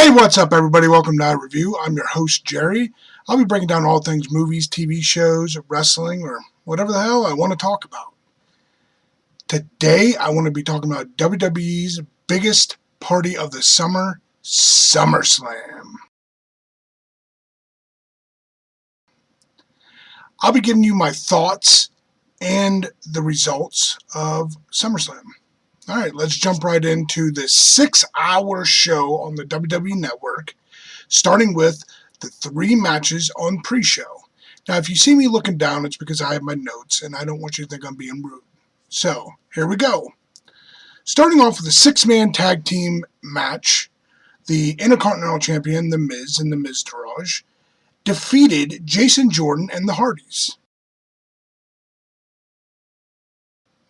Hey, what's up, everybody? Welcome to iReview. I'm your host, Jerry. I'll be breaking down all things movies, TV shows, wrestling, or whatever the hell I want to talk about. Today, I want to be talking about WWE's biggest party of the summer, SummerSlam. I'll be giving you my thoughts and the results of SummerSlam. All right, let's jump right into the 6-hour show on the WWE Network, starting with the 3 matches on pre-show. Now, if you see me looking down, it's because I have my notes, and I don't want you to think I'm being rude. So, here we go. Starting off with a 6-man tag team match, the Intercontinental Champion, The Miz and The Miztourage, defeated Jason Jordan and the Hardys.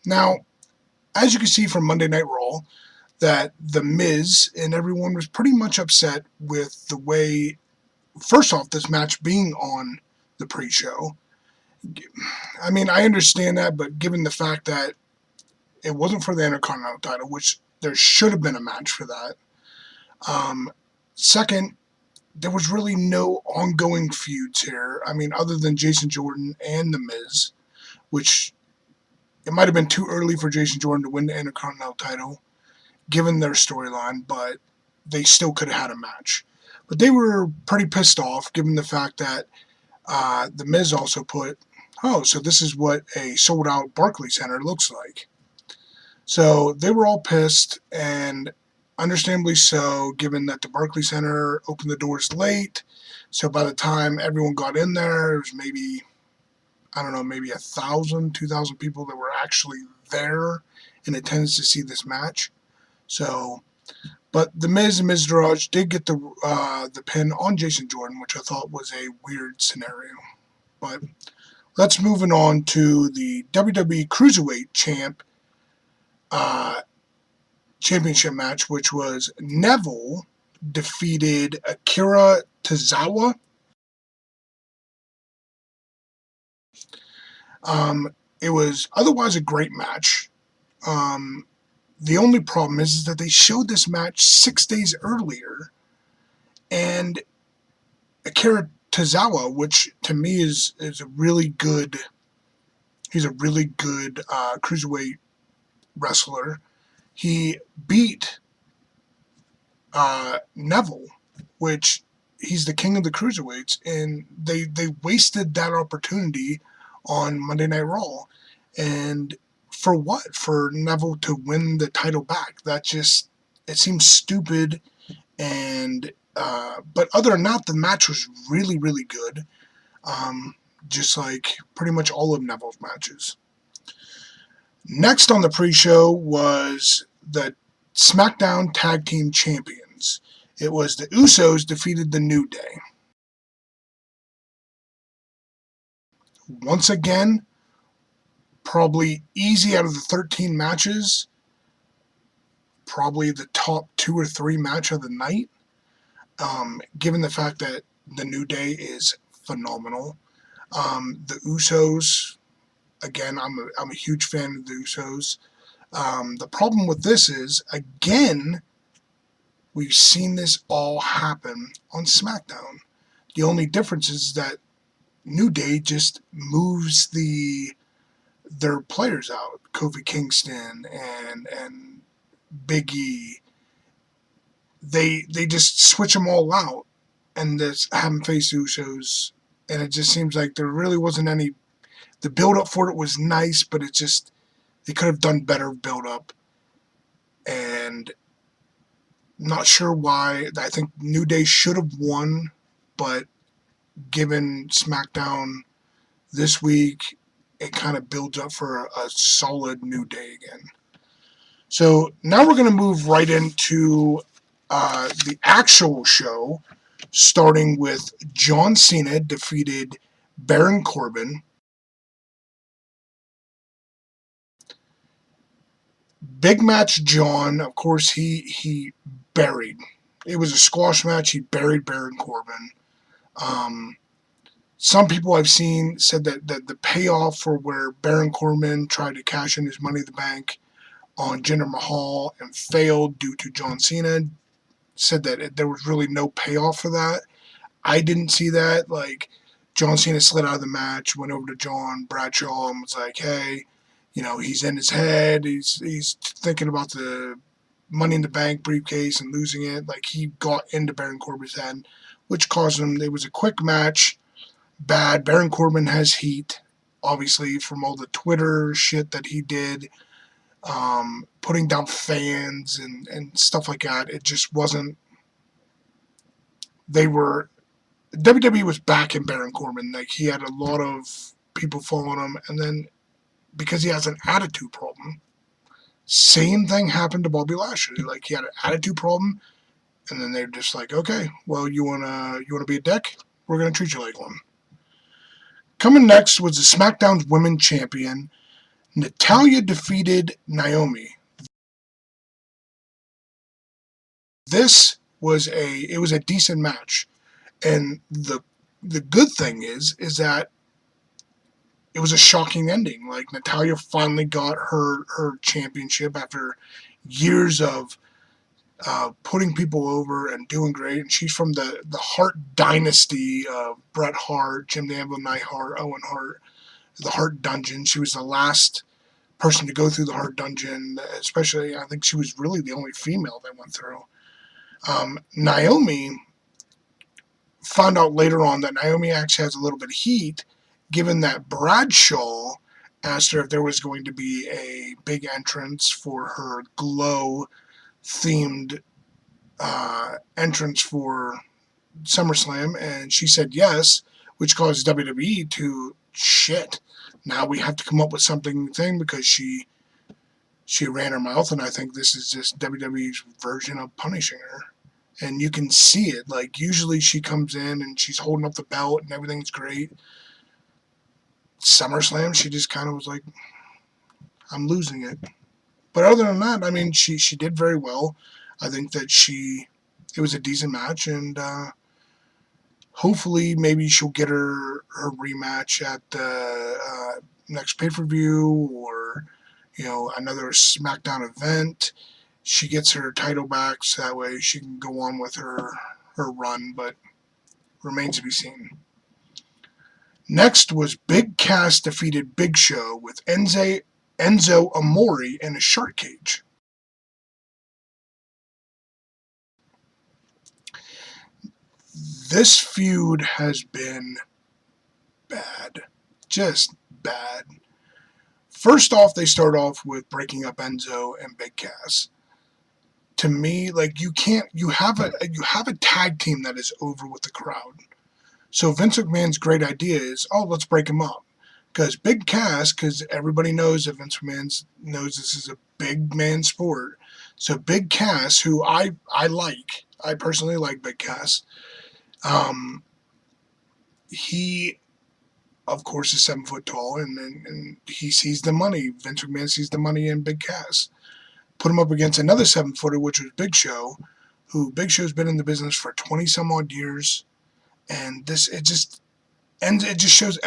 Now, as you can see from Monday Night Raw, that The Miz and everyone was pretty much upset with the way, first off, this match being on the pre-show. I mean, I understand that, but given the fact that it wasn't for the Intercontinental title, which there should have been a match for that. Second, there was really no ongoing feuds here. I mean, other than Jason Jordan and The Miz, which it might have been too early for Jason Jordan to win the Intercontinental title, given their storyline, but they still could have had a match. But they were pretty pissed off, given the fact that The Miz also put, oh, so this is what a sold-out Barclays Center looks like. So they were all pissed, and understandably so, given that the Barclays Center opened the doors late. So by the time everyone got in there, it was maybe, I don't know, maybe 1,000, 2,000 people that were actually there in attendance to see this match. So, but The Miz and Miztourage did get the pin on Jason Jordan, which I thought was a weird scenario. But let's move on to the WWE Cruiserweight championship match, which was Neville defeated Akira Tozawa. It was otherwise a great match. The only problem is that they showed this match 6 days earlier, and Akira Tozawa, which to me is a really good, he's a really good cruiserweight wrestler. He beat Neville, which he's the king of the cruiserweights, and they wasted that opportunity on Monday Night Raw. And for what? For Neville to win the title back? That just, it seems stupid. And but other than that, the match was really, really good. Just like pretty much all of Neville's matches. Next on the pre-show was the SmackDown Tag Team Champions. It was the Usos defeated the New Day. Once again, probably easy out of the 13 matches, probably the top 2 or 3 match of the night, given the fact that the New Day is phenomenal. The Usos, again, I'm a huge fan of the Usos. The problem with this is, again, we've seen this all happen on SmackDown. The only difference is that New Day just moves their players out. Kofi Kingston and Big E. They just switch them all out and just have them face Usos. And it just seems like there really wasn't any. The build-up for it was nice, but it just, they could have done better build-up. And not sure why. I think New Day should have won, but given SmackDown this week, it kind of builds up for a solid New Day again. So now we're going to move right into the actual show, starting with John Cena defeated Baron Corbin. Big match John, of course, he buried. It was a squash match. He buried Baron Corbin. Some people I've seen said that the payoff for where Baron Corbin tried to cash in his Money in the Bank on Jinder Mahal and failed due to John Cena said that there was really no payoff for that. I didn't see that. Like, John Cena slid out of the match, went over to John Bradshaw and was like, hey, he's in his head. He's thinking about the Money in the Bank briefcase and losing it. Like, he got into Baron Corbin's head, which caused him. It was a quick match. Bad. Baron Corbin has heat, obviously, from all the Twitter shit that he did, putting down fans and stuff like that. It just wasn't. WWE was backing Baron Corbin. Like, he had a lot of people following him, and then because he has an attitude problem, same thing happened to Bobby Lashley. Like, he had an attitude problem, and then they're just like, okay, well, you wanna be a dick? We're gonna treat you like one. Coming next was the SmackDown's Women's Champion. Natalya defeated Naomi. This was a decent match. And the good thing is that it was a shocking ending. Like, Natalya finally got her championship after years of putting people over and doing great. And she's from the Hart dynasty of Bret Hart, Jim Neidhart, Neidhart, Owen Hart, the Hart Dungeon. She was the last person to go through the Hart Dungeon, especially, I think she was really the only female that went through. Naomi found out later on that Naomi actually has a little bit of heat, given that Bradshaw asked her if there was going to be a big entrance for her glow-themed entrance for SummerSlam, and she said yes, which caused WWE to shit. Now we have to come up with something because she ran her mouth, and I think this is just WWE's version of punishing her. And you can see it. Like, usually she comes in and she's holding up the belt and everything's great. SummerSlam, she just kind of was like, I'm losing it. But other than that, I mean, she did very well. I think that it was a decent match, and hopefully maybe she'll get her rematch at the next pay-per-view or, another SmackDown event. She gets her title back, so that way she can go on with her run, but remains to be seen. Next was Big Cass defeated Big Show with Enzo Amore in a shark cage. This feud has been bad. Just bad. First off, they start off with breaking up Enzo and Big Cass. To me, like, you have a tag team that is over with the crowd. So Vince McMahon's great idea is, let's break them up. Because Big Cass, because everybody knows that Vince McMahon knows this is a big man sport. So Big Cass, who I personally like Big Cass. He, of course, is 7 foot tall, and he sees the money. Vince McMahon sees the money in Big Cass. Put him up against another 7-footer, which was Big Show, who Big Show's been in the business for 20 some odd years, and it just shows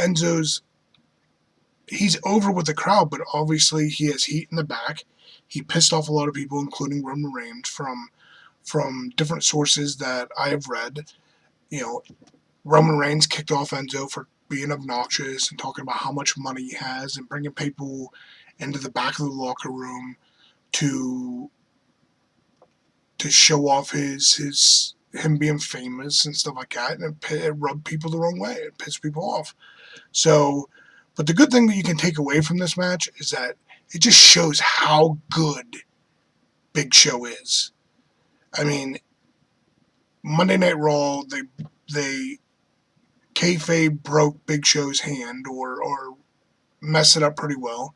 he's over with the crowd, but obviously he has heat in the back. He pissed off a lot of people, including Roman Reigns, from different sources that I have read. Roman Reigns kicked off Enzo for being obnoxious and talking about how much money he has and bringing people into the back of the locker room to show off him being famous and stuff like that, and it rubbed people the wrong way. It pissed people off. So, but the good thing that you can take away from this match is that it just shows how good Big Show is. I mean, Monday Night Raw, they kayfabe broke Big Show's hand or messed it up pretty well.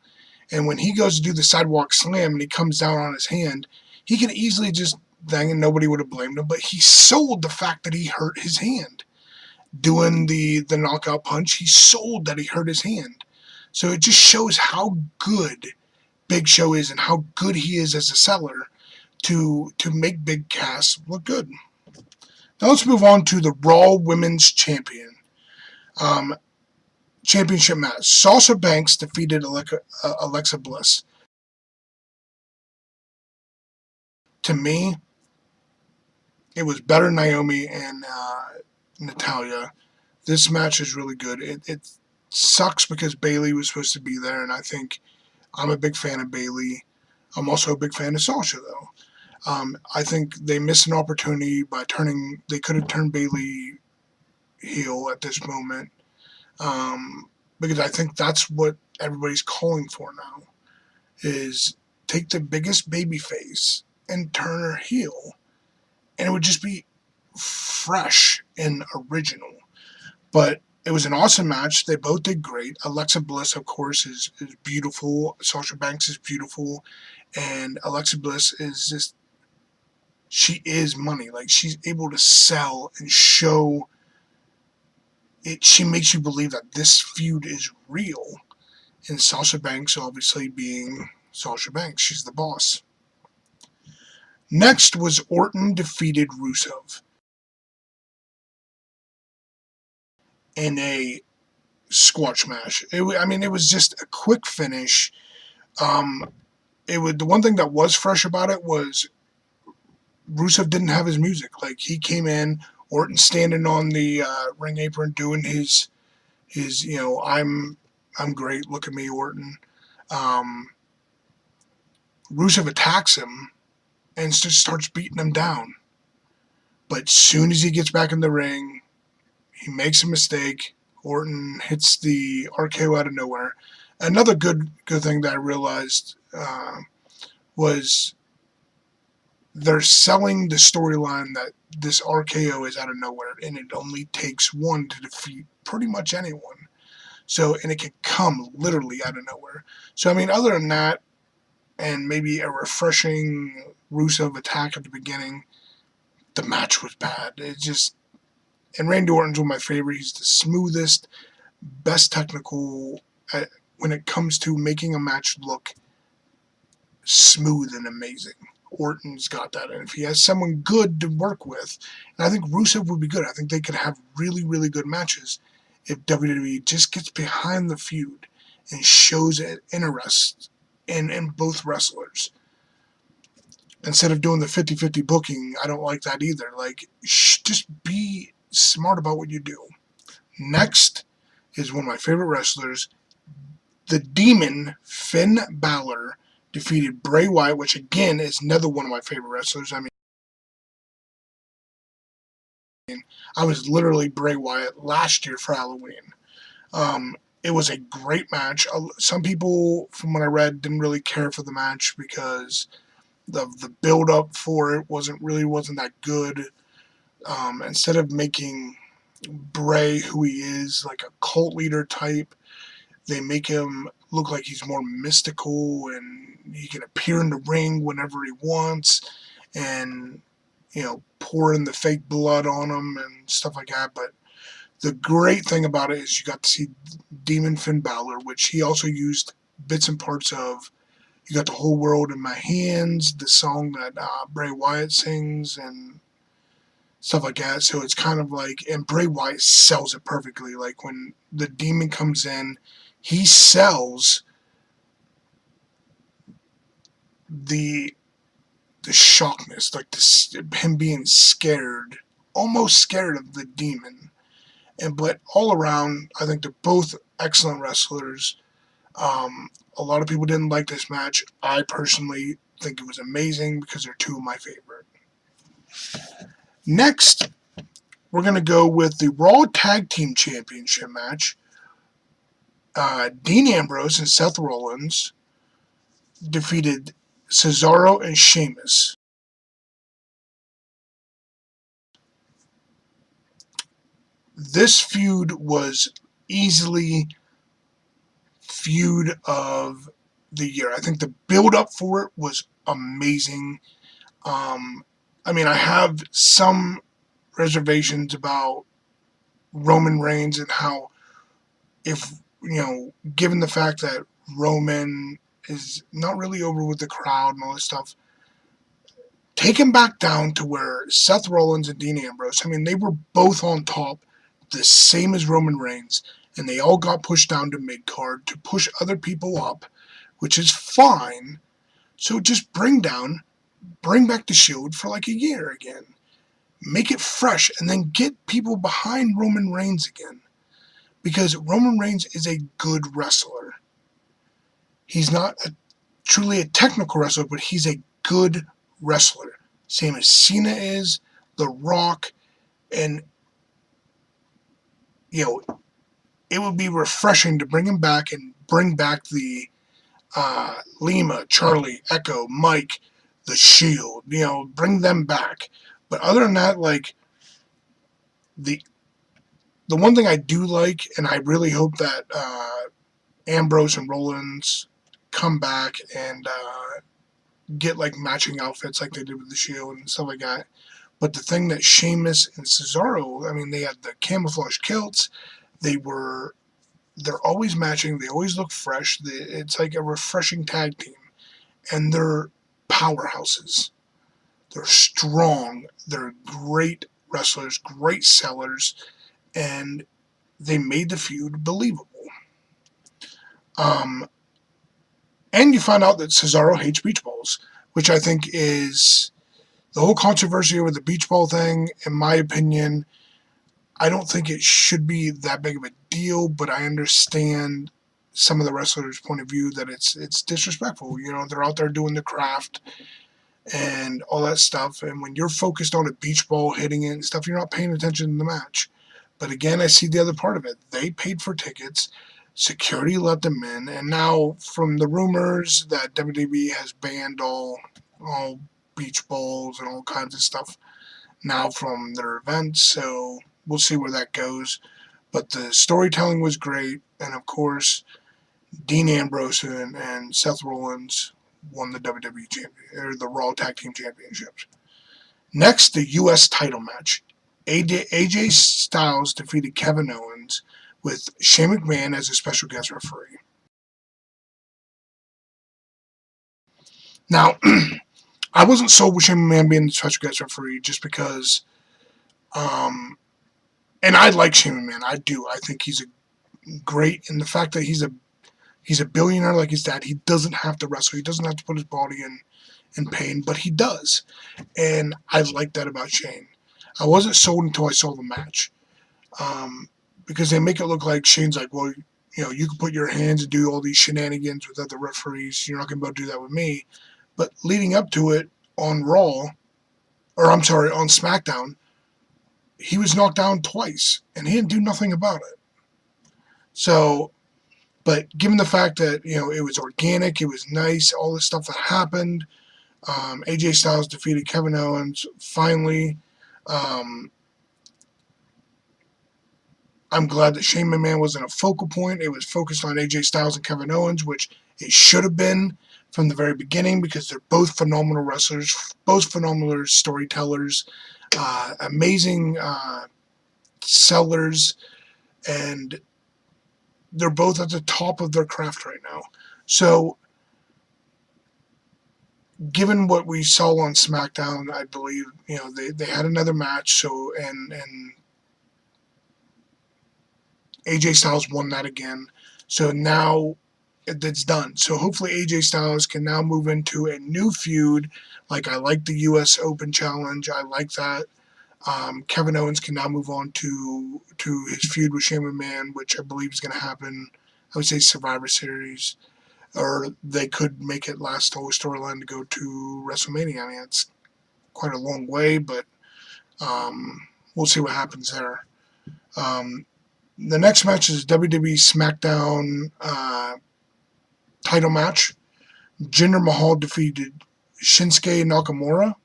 And when he goes to do the sidewalk slam and he comes down on his hand, he could easily just thing and nobody would have blamed him, but he sold the fact that he hurt his hand. Doing the knockout punch, he sold that he hurt his hand. So it just shows how good Big Show is and how good he is as a seller to make Big Cass look good. Now let's move on to the Raw Women's Champion. Championship match. Sasha Banks defeated Alexa Bliss. To me, it was better than Naomi and Natalya. This match is really good. It sucks because Bayley was supposed to be there, and I think I'm a big fan of Bayley. I'm also a big fan of Sasha, though. I think they missed an opportunity by they could have turned Bayley heel at this moment, because I think that's what everybody's calling for now, is take the biggest baby face and turn her heel, and it would just be fresh and original. But it was an awesome match. They both did great. Alexa Bliss, of course, is beautiful. Sasha Banks is beautiful. And Alexa Bliss is just, she is money. Like, she's able to sell and show it. She makes you believe that this feud is real. And Sasha Banks, obviously, being Sasha Banks. She's the boss. Next was Orton defeated Rusev in a squash match. It was just a quick finish. The one thing that was fresh about it was Rusev didn't have his music. Like, he came in, Orton standing on the ring apron doing his I'm great, look at me, Orton. Rusev attacks him and just starts beating him down. But soon as he gets back in the ring, he makes a mistake. Orton hits the RKO out of nowhere. Another good thing that I realized was they're selling the storyline that this RKO is out of nowhere, and it only takes one to defeat pretty much anyone. So, and it can come literally out of nowhere. So, other than that, and maybe a refreshing Rusev attack at the beginning, the match was bad. And Randy Orton's one of my favorites. He's the smoothest, best technical when it comes to making a match look smooth and amazing. Orton's got that, and if he has someone good to work with, and I think Rusev would be good. I think they could have really, really good matches if WWE just gets behind the feud and shows interest in both wrestlers. Instead of doing the 50-50 booking, I don't like that either. Like, just be smart about what you do. Next is one of my favorite wrestlers, the Demon Finn Balor defeated Bray Wyatt, which again is another one of my favorite wrestlers. I was literally Bray Wyatt last year for Halloween. It was a great match. Some people, from what I read, didn't really care for the match because the build up for it wasn't that good. Instead of making Bray who he is, like a cult leader type, they make him look like he's more mystical and he can appear in the ring whenever he wants and, pour in the fake blood on him and stuff like that. But the great thing about it is you got to see Demon Finn Balor, which he also used bits and parts of. You got The Whole World in My Hands, the song that Bray Wyatt sings and stuff like that. So it's kind of like, and Bray Wyatt sells it perfectly. Like, when the Demon comes in, he sells the shockness, like him being scared, almost scared of the Demon. But all around, I think they're both excellent wrestlers. A lot of people didn't like this match. I personally think it was amazing because they're two of my favorite. Next, we're going to go with the Raw Tag Team Championship match. Dean Ambrose and Seth Rollins defeated Cesaro and Sheamus. This feud was easily feud of the year. I think the build-up for it was amazing. I have some reservations about Roman Reigns and how, if, given the fact that Roman is not really over with the crowd and all this stuff, take him back down to where Seth Rollins and Dean Ambrose, they were both on top, the same as Roman Reigns, and they all got pushed down to mid-card to push other people up, which is fine. So just bring back the Shield for like a year again. Make it fresh, and then get people behind Roman Reigns again. Because Roman Reigns is a good wrestler. He's not truly a technical wrestler, but he's a good wrestler. Same as Cena is, The Rock, and, it would be refreshing to bring him back and bring back the Lima, Charlie, Echo, Mike, The Shield, bring them back. But other than that, the one thing I do like, and I really hope that Ambrose and Rollins come back and get matching outfits like they did with the Shield and stuff like that. But the thing that Sheamus and Cesaro, they had the camouflage kilts. They're always matching. They always look fresh. It's like a refreshing tag team, and they're powerhouses. They're strong. They're great wrestlers, great sellers, and they made the feud believable. And you find out that Cesaro hates beach balls, which I think is the whole controversy over the beach ball thing. In my opinion, I don't think it should be that big of a deal, but I understand some of the wrestlers' point of view that it's disrespectful. They're out there doing the craft and all that stuff, and when you're focused on a beach ball, hitting it and stuff, you're not paying attention to the match. But again, I see the other part of it. They paid for tickets, security let them in, and now from the rumors that WWE has banned all beach balls and all kinds of stuff now from their events, so we'll see where that goes. But the storytelling was great, and of course, Dean Ambrose and Seth Rollins won the WWE or the Raw Tag Team Championships. Next, the U.S. title match. AJ Styles defeated Kevin Owens with Shane McMahon as a special guest referee. Now, I wasn't sold with Shane McMahon being the special guest referee just because, and I like Shane McMahon. I do. I think he's great, and the fact that he's a billionaire like his dad, he doesn't have to wrestle. He doesn't have to put his body in pain, but he does. And I like that about Shane. I wasn't sold until I saw the match. Because they make it look like Shane's like, well, you can put your hands and do all these shenanigans with other referees. You're not going to be able to do that with me. But leading up to it on on SmackDown, he was knocked down twice, and he didn't do nothing about it. So, but given the fact that, it was organic, it was nice, all this stuff that happened, AJ Styles defeated Kevin Owens, finally. I'm glad that Shane McMahon wasn't a focal point. It was focused on AJ Styles and Kevin Owens, which it should have been from the very beginning, because they're both phenomenal wrestlers, both phenomenal storytellers, amazing sellers, and they're both at the top of their craft right now. So, given what we saw on SmackDown, I believe, they had another match, so, and AJ Styles won that again. So now it's done. So hopefully AJ Styles can now move into a new feud. I like the U.S. Open Challenge. I like that. Kevin Owens can now move on to his feud with Shane McMahon, which I believe is going to happen, I would say, Survivor Series. Or they could make it last the whole storyline to go to WrestleMania. It's quite a long way, but we'll see what happens there. The next match is WWE SmackDown title match. Jinder Mahal defeated Shinsuke Nakamura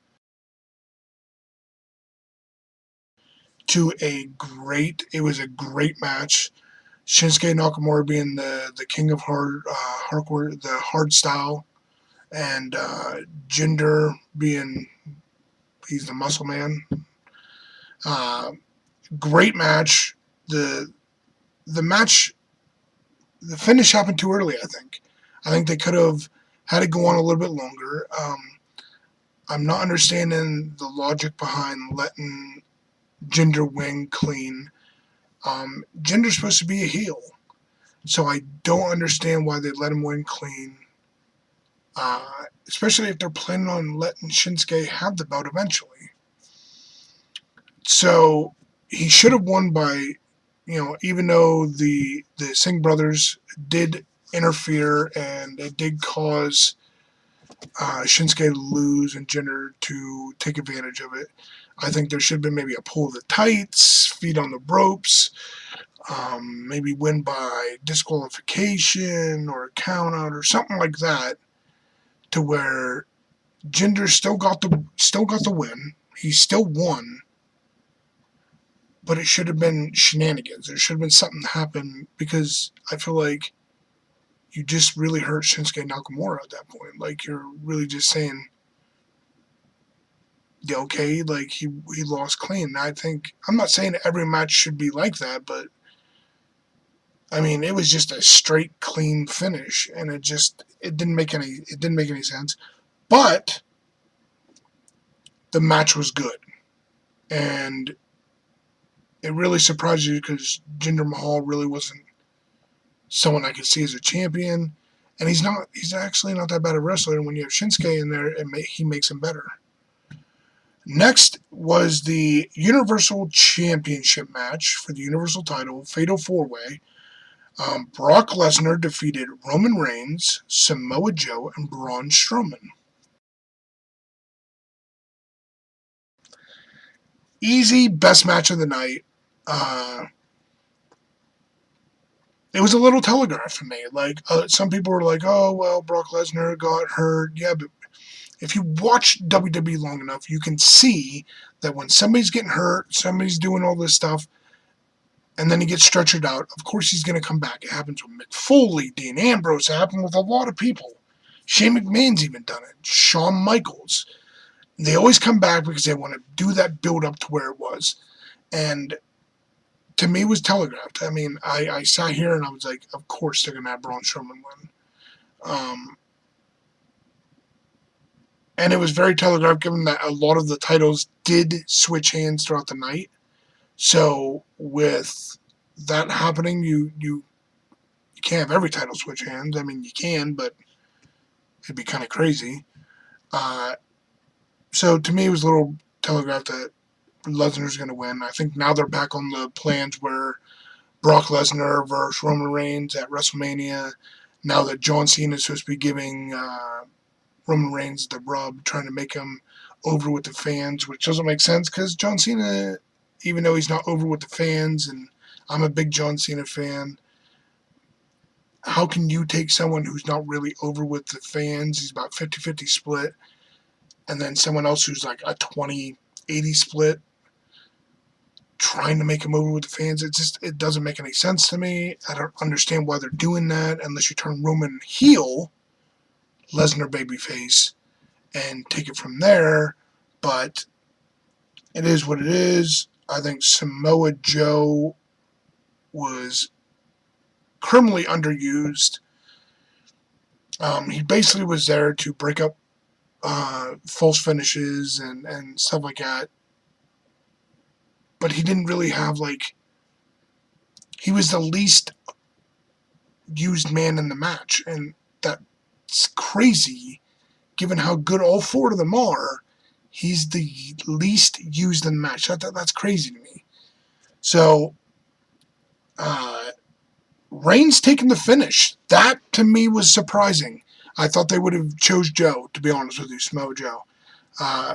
it was a great match. Shinsuke Nakamura being the king of hardcore, the hard style, and Jinder being, he's the muscle man. Great match. The finish happened too early, I think. I think they could have had it go on a little bit longer. I'm not understanding the logic behind letting Jinder win clean. Jinder's supposed to be a heel, so I don't understand why they let him win clean. Especially if they're planning on letting Shinsuke have the belt eventually. So he should have won by, even though the Singh brothers did interfere and it did cause Shinsuke to lose and Jinder to take advantage of it. I think there should have been maybe a pull of the tights, feet on the ropes, maybe win by disqualification or a count out or something like that, to where Jinder still got the win. He still won, but it should have been shenanigans. There should have been something happen, because I feel like you just really hurt Shinsuke Nakamura at that point. Like, you're really just saying, yeah, okay, like he lost clean. I'm not saying every match should be like that, but I mean, it was just a straight clean finish, and it didn't make any sense. But the match was good, and it really surprised you, because Jinder Mahal really wasn't someone I could see as a champion, and he's actually not that bad a wrestler, and when you have Shinsuke in there, he makes him better. Next was the Universal Championship match for the Universal title, Fatal 4-Way. Brock Lesnar defeated Roman Reigns, Samoa Joe, and Braun Strowman. Easy, best match of the night. It was a little telegraphed for me. Like, some people were like, oh, well, Brock Lesnar got hurt. Yeah, but if you watch WWE long enough, you can see that when somebody's getting hurt, somebody's doing all this stuff, and then he gets stretchered out, of course he's going to come back. It happens with Mick Foley, Dean Ambrose. It happened with a lot of people. Shane McMahon's even done it. Shawn Michaels. They always come back because they want to do that build up to where it was. And to me, it was telegraphed. I mean, I sat here and I was like, of course they're going to have Braun Strowman win. And it was very telegraphed, given that a lot of the titles did switch hands throughout the night. So with that happening, you can't have every title switch hands. I mean, you can, but it'd be kind of crazy. So to me, it was a little telegraphed that Lesnar's going to win. I think now they're back on the plans where Brock Lesnar versus Roman Reigns at WrestleMania. Now that John Cena is supposed to be giving Roman Reigns the rub, trying to make him over with the fans, which doesn't make sense, because John Cena, even though he's not over with the fans, and I'm a big John Cena fan, how can you take someone who's not really over with the fans, he's about 50-50 split, and then someone else who's like a 20-80 split, trying to make him over with the fans? It doesn't make any sense to me. I don't understand why they're doing that, unless you turn Roman heel, Lesnar babyface, and take it from there. But it is what it is. I think Samoa Joe was criminally underused. He basically was there to break up false finishes and stuff like that. But he didn't really have, like, he was the least used man in the match. And that's crazy, given how good all four of them are. He's the least used in the match. That's crazy to me. So, Reigns taking the finish. That, to me, was surprising. I thought they would have chose Joe, to be honest with you, Samoa Joe.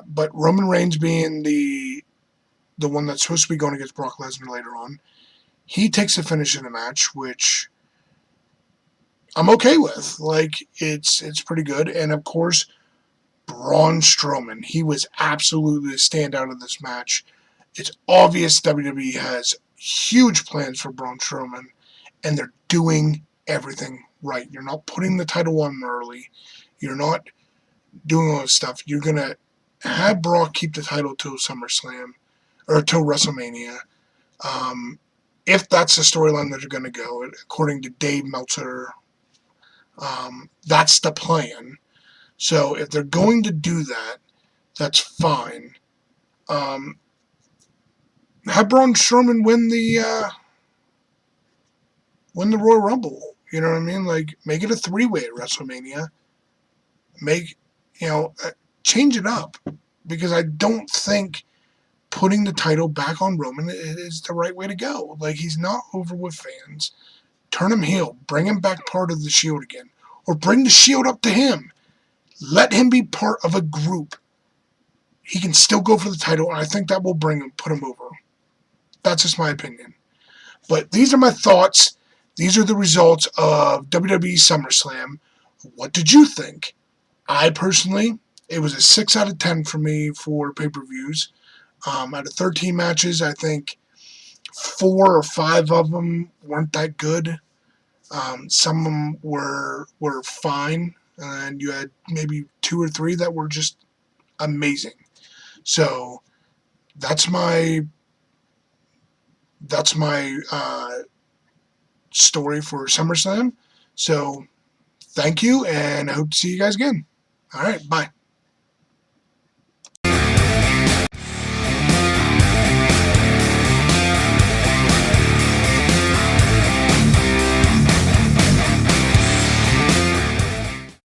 But Roman Reigns being the one that's supposed to be going against Brock Lesnar later on, he takes the finish in the match, which I'm okay with. Like, it's pretty good. And, of course, Braun Strowman. He was absolutely the standout of this match. It's obvious WWE has huge plans for Braun Strowman, and they're doing everything right. You're not putting the title on early. You're not doing all this stuff. You're going to have Brock keep the title till SummerSlam, or till WrestleMania. If that's the storyline that they're going to go, according to Dave Meltzer, that's the plan. So if they're going to do that, that's fine. Have Braun Strowman win the Royal Rumble. You know what I mean? Like, make it a 3-way at WrestleMania. Change it up, because I don't think putting the title back on Roman is the right way to go. Like, he's not over with fans. Turn him heel. Bring him back part of the Shield again. Or bring the Shield up to him. Let him be part of a group. He can still go for the title, and I think that will put him over. That's just my opinion. But these are my thoughts. These are the results of WWE SummerSlam. What did you think? I personally, it was a 6 out of 10 for me for pay-per-views. Out of 13 matches, I think 4 or 5 of them weren't that good. Some of them were fine, and you had maybe 2 or 3 that were just amazing. So that's my story for SummerSlam. So thank you, and I hope to see you guys again. All right, bye.